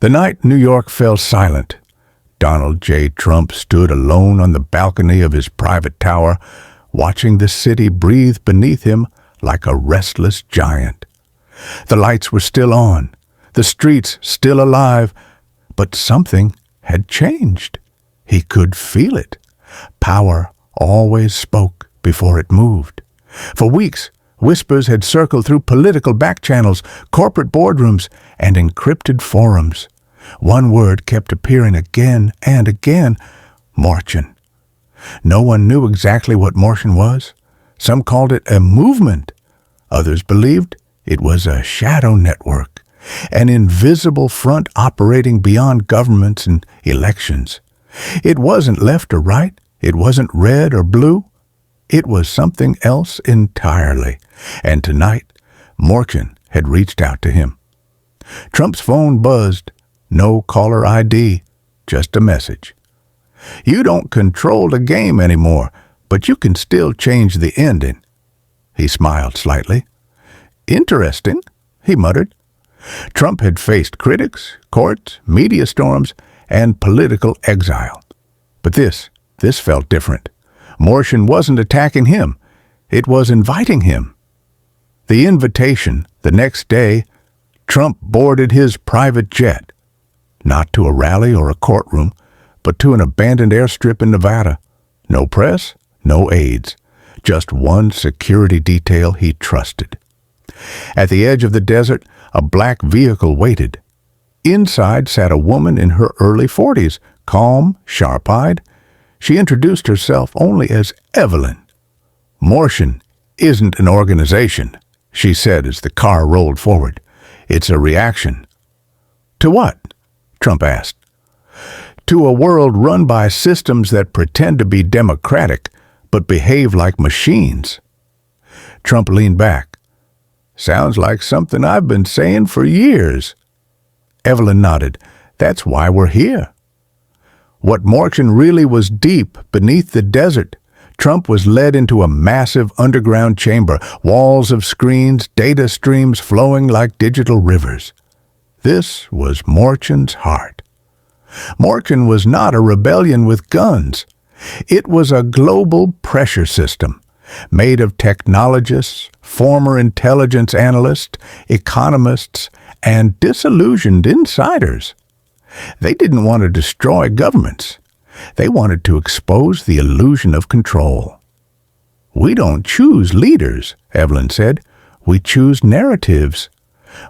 The night New York fell silent, Donald J. Trump stood alone on the balcony of his private tower, watching the city breathe beneath him like a restless giant. The lights were still on, the streets still alive, but something had changed. He could feel it. Power always spoke before it moved. For weeks, whispers had circled through political back channels, corporate boardrooms, and encrypted forums. One word kept appearing again and again: Martian. No one knew exactly what Martian was. Some called it a movement. Others believed it was a shadow network, an invisible front operating beyond governments and elections. It wasn't left or right. It wasn't red or blue. It was something else entirely. And tonight, Martian had reached out to him. Trump's phone buzzed. No caller ID, just a message. You don't control the game anymore, but you can still change the ending. He smiled slightly. Interesting, he muttered. Trump had faced critics, courts, media storms, and political exile. But this felt different. Martian wasn't attacking him. It was inviting him. The invitation, the next day, Trump boarded his private jet. Not to a rally or a courtroom, but to an abandoned airstrip in Nevada. No press, no aides, just one security detail he trusted. At the edge of the desert, a black vehicle waited. Inside sat a woman in her early 40s, calm, sharp-eyed. She introduced herself only as Evelyn. Martian isn't an organization, she said as the car rolled forward. It's a reaction. To what? Trump asked. To a world run by systems that pretend to be democratic, but behave like machines. Trump leaned back. Sounds like something I've been saying for years. Evelyn nodded. That's why we're here. What Martian really was deep beneath the desert. Trump was led into a massive underground chamber, walls of screens, data streams flowing like digital rivers. This was Martian's heart. Martian was not a rebellion with guns. It was a global pressure system, made of technologists, former intelligence analysts, economists, and disillusioned insiders. They didn't want to destroy governments. They wanted to expose the illusion of control. We don't choose leaders, Evelyn said. We choose narratives.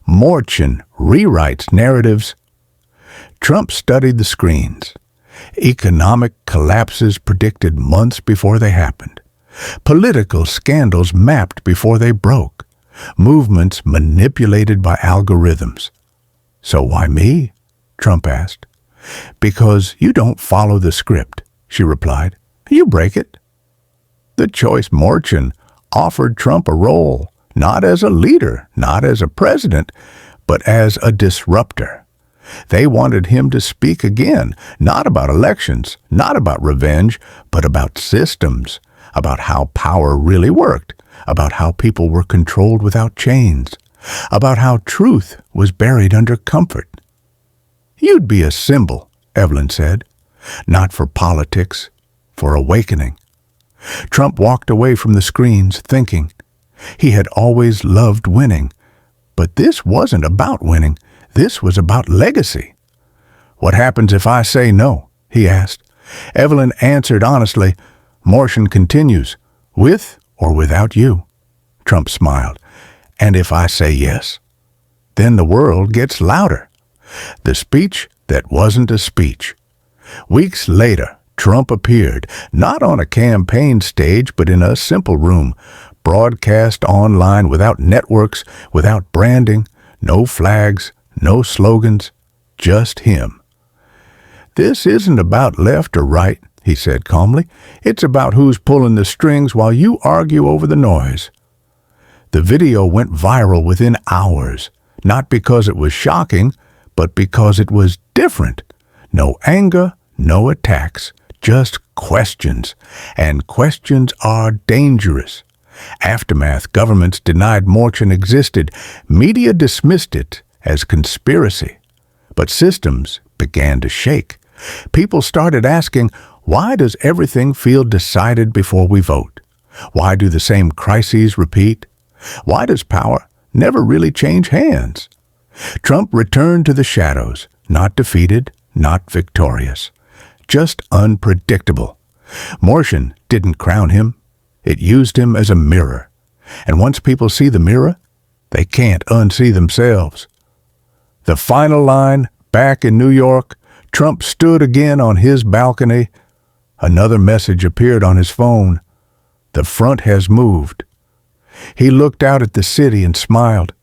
Martian rewrites narratives. Trump studied the screens. Economic collapses predicted months before they happened. Political scandals mapped before they broke. Movements manipulated by algorithms. So why me? Trump asked. Because you don't follow the script, she replied. You break it. The choice Martian offered Trump a role, not as a leader, not as a president, but as a disruptor. They wanted him to speak again, not about elections, not about revenge, but about systems, about how power really worked, about how people were controlled without chains, about how truth was buried under comfort. You'd be a symbol, Evelyn said, not for politics, for awakening. Trump walked away from the screens, thinking. He had always loved winning, but this wasn't about winning. This was about legacy. What happens if I say no? He asked. Evelyn answered honestly. Martian continues, with or without you. Trump smiled. And if I say yes? Then the world gets louder. The speech that wasn't a speech. Weeks later, Trump appeared, not on a campaign stage, but in a simple room, broadcast online without networks, without branding, no flags, no slogans, just him. This isn't about left or right, he said calmly. It's about who's pulling the strings while you argue over the noise. The video went viral within hours, not because it was shocking, but because it was different. No anger, no attacks, just questions. And questions are dangerous. Aftermath governments denied Martian existed. Media dismissed it as conspiracy. But systems began to shake. People started asking, why does everything feel decided before we vote? Why do the same crises repeat? Why does power never really change hands? Trump returned to the shadows, not defeated, not victorious, just unpredictable. Motion didn't crown him. It used him as a mirror. And once people see the mirror, they can't unsee themselves. The final line, back in New York, Trump stood again on his balcony. Another message appeared on his phone. The front has moved. He looked out at the city and smiled.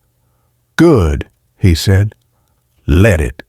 Good, he said. Let it.